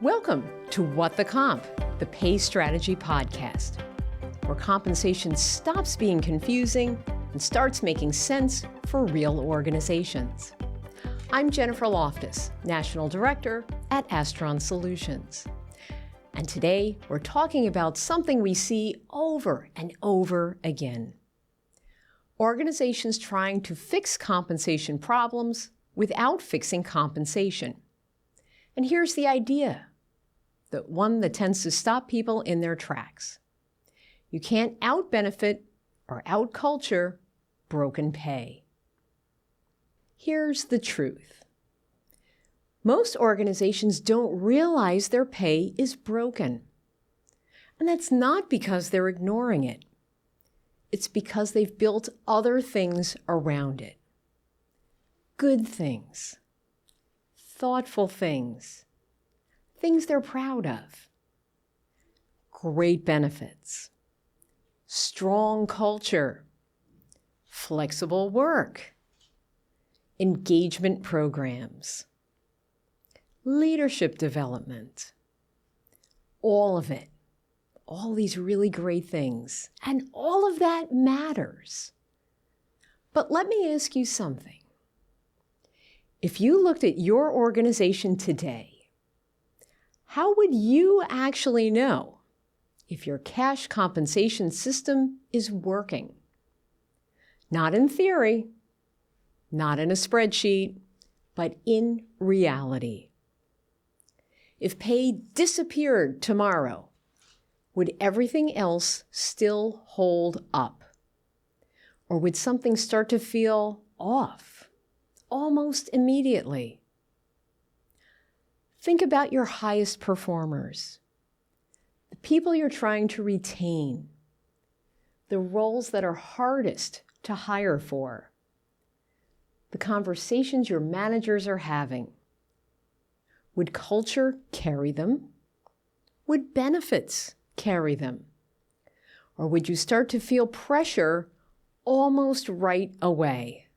Welcome to What the Comp, the Pay Strategy Podcast, where compensation stops being confusing and starts making sense for real organizations. I'm Jennifer Loftus, National Director at Astron Solutions. And today we're talking about something we see over and over again. Organizations trying to fix compensation problems without fixing compensation. And here's the idea, the one that tends to stop people in their tracks. You can't out-benefit or out-culture broken pay. Here's the truth. Most organizations don't realize their pay is broken. And that's not because they're ignoring it. It's because they've built other things around it. Good things, thoughtful things, things they're proud of, great benefits, strong culture, flexible work, engagement programs, leadership development, all of it. All these really great things, and all of that matters. But let me ask you something. If you looked at your organization today, how would you actually know if your cash compensation system is working? Not in theory, not in a spreadsheet, but in reality. If pay disappeared tomorrow, would everything else still hold up? Or would something start to feel off almost immediately? Think about your highest performers, the people you're trying to retain, the roles that are hardest to hire for, the conversations your managers are having. Would culture carry them? Would benefits carry them? Or would you start to feel pressure almost right away?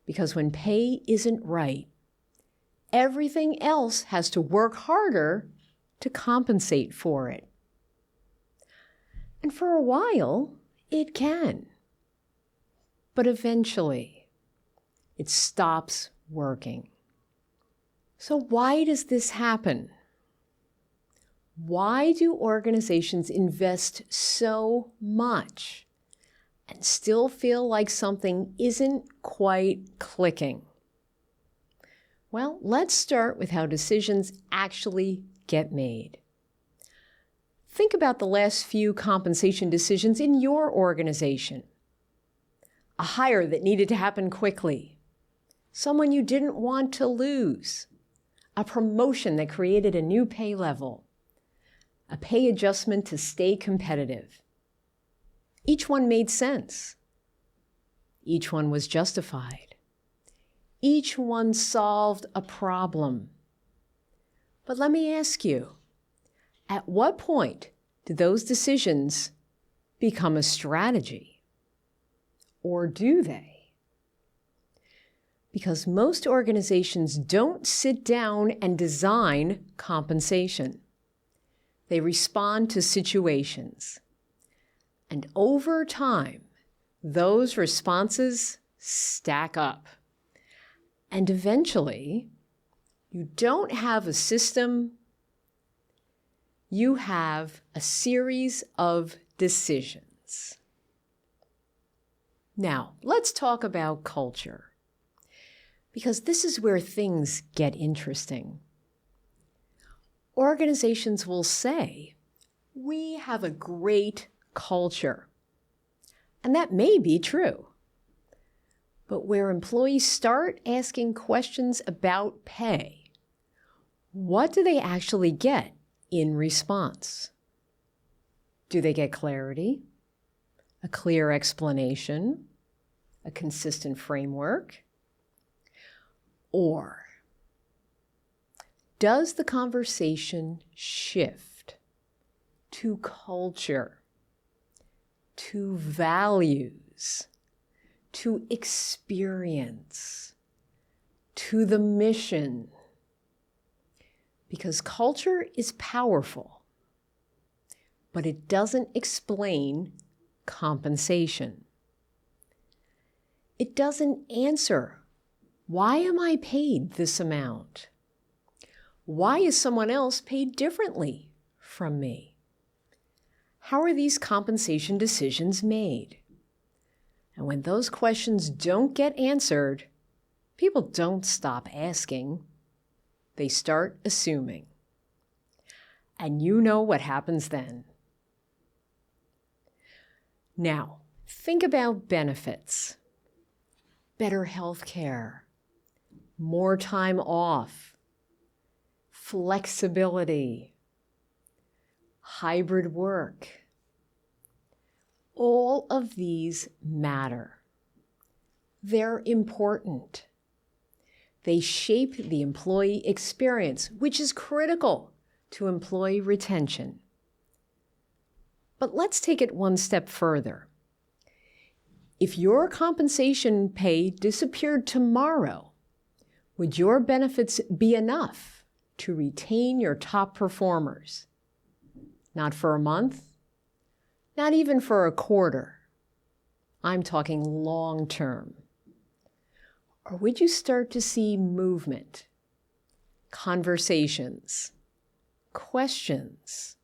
Because when pay isn't right, everything else has to work harder to compensate for it. And for a while, it can. But eventually, it stops working. So why does this happen? Why do organizations invest so much and still feel like something isn't quite clicking? Well, let's start with how decisions actually get made. Think about the last few compensation decisions in your organization. A hire that needed to happen quickly, someone you didn't want to lose, a promotion that created a new pay level, a pay adjustment to stay competitive. Each one made sense. Each one was justified. Each one solved a problem. But let me ask you, at what point do those decisions become a strategy? Or do they? Because most organizations don't sit down and design compensation. They respond to situations. And over time, those responses stack up. And eventually, you don't have a system, you have a series of decisions. Now, let's talk about culture, because this is where things get interesting. Organizations will say, we have a great culture. And that may be true. But where employees start asking questions about pay, what do they actually get in response? Do they get clarity, a clear explanation, a consistent framework? Or does the conversation shift to culture, to values, to experience, to the mission? Because culture is powerful, but it doesn't explain compensation. It doesn't answer, why am I paid this amount? Why is someone else paid differently from me? How are these compensation decisions made? And when those questions don't get answered, people don't stop asking. They start assuming. And you know what happens then. Now, think about benefits. Better health care, more time off, flexibility, hybrid work. All of these matter. They're important. They shape the employee experience, which is critical to employee retention. But let's take it one step further. If your compensation pay disappeared tomorrow, would your benefits be enough to retain your top performers? Not for a month, not even for a quarter. I'm talking long term. Or would you start to see movement, conversations, questions,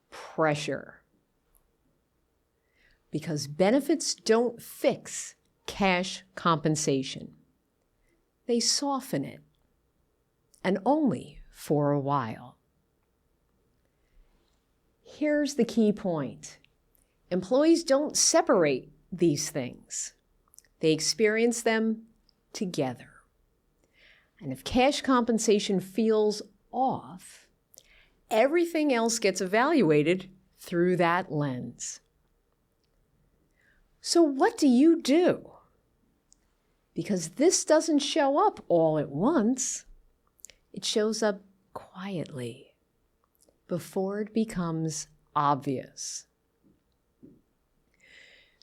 pressure? Because benefits don't fix cash compensation. They soften it, and only for a while. Here's the key point. Employees don't separate these things. They experience them together. And if cash compensation feels off, everything else gets evaluated through that lens. So what do you do? Because this doesn't show up all at once. It shows up quietly before it becomes obvious.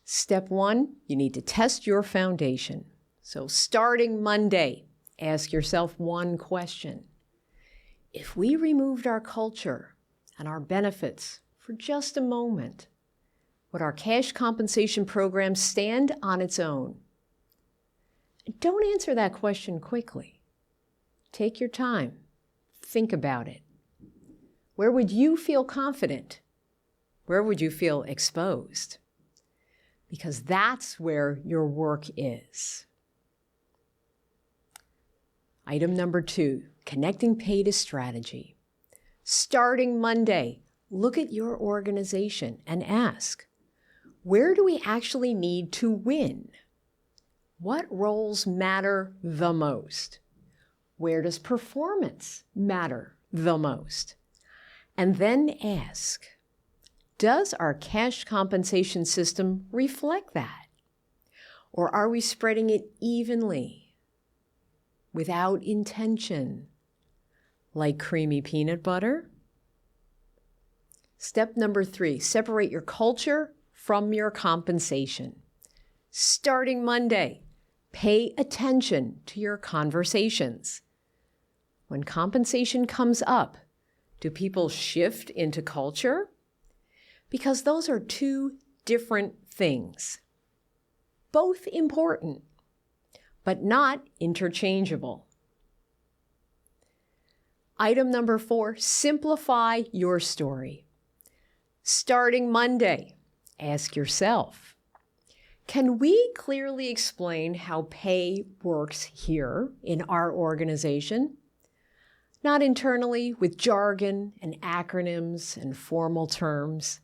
Step one, you need to test your foundation. So starting Monday, ask yourself one question. If we removed our culture and our benefits for just a moment, would our cash compensation program stand on its own? Don't answer that question quickly. Take your time. Think about it. Where would you feel confident? Where would you feel exposed? Because that's where your work is. Item number 2, connecting pay to strategy. Starting Monday, look at your organization and ask, where do we actually need to win? What roles matter the most? Where does performance matter the most? And then ask, does our cash compensation system reflect that? Or are we spreading it evenly, without intention, like creamy peanut butter? Step number 3, separate your culture from your compensation. Starting Monday, pay attention to your conversations. When compensation comes up, do people shift into culture? Because those are two different things. Both important, but not interchangeable. Item number 4, simplify your story. Starting Monday, ask yourself, can we clearly explain how pay works here in our organization? Not internally with jargon and acronyms and formal terms,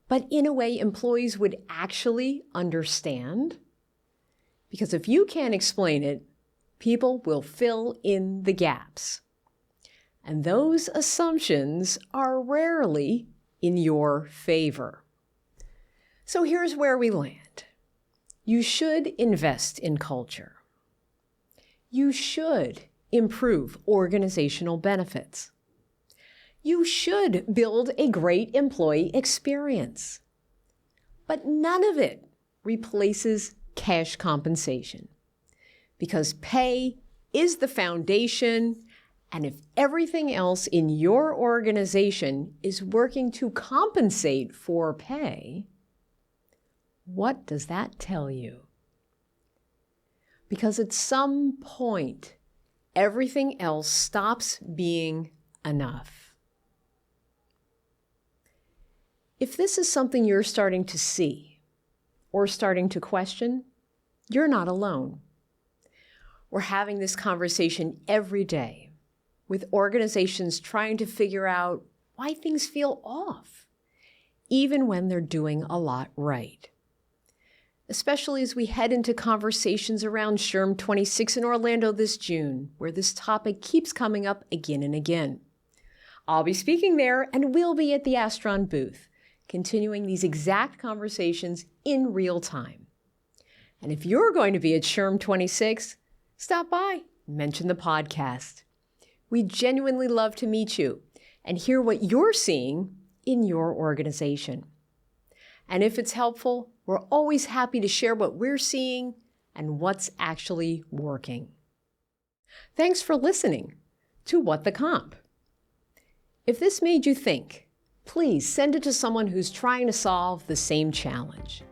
but in a way employees would actually understand. Because if you can't explain it, people will fill in the gaps. And those assumptions are rarely in your favor. So here's where we land. You should invest in culture. You should improve organizational benefits. You should build a great employee experience. But none of it replaces cash compensation, because pay is the foundation And if everything else in your organization is working to compensate for pay, what does that tell you? Because at some point, everything else stops being enough. If this is something you're starting to see or starting to question, you're not alone. We're having this conversation every day with organizations trying to figure out why things feel off, even when they're doing a lot right. Especially as we head into conversations around SHRM 26 in Orlando this June, where this topic keeps coming up again and again. I'll be speaking there, and we'll be at the Astron booth, continuing these exact conversations in real time. And if you're going to be at SHRM 26, stop by, mention the podcast. We genuinely love to meet you and hear what you're seeing in your organization. And if it's helpful, we're always happy to share what we're seeing and what's actually working. Thanks for listening to What the Comp. If this made you think, please send it to someone who's trying to solve the same challenge.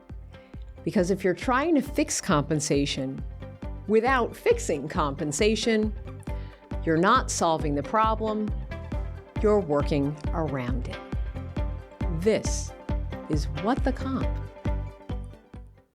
Because if you're trying to fix compensation without fixing compensation, you're not solving the problem, you're working around it. This is What the Comp.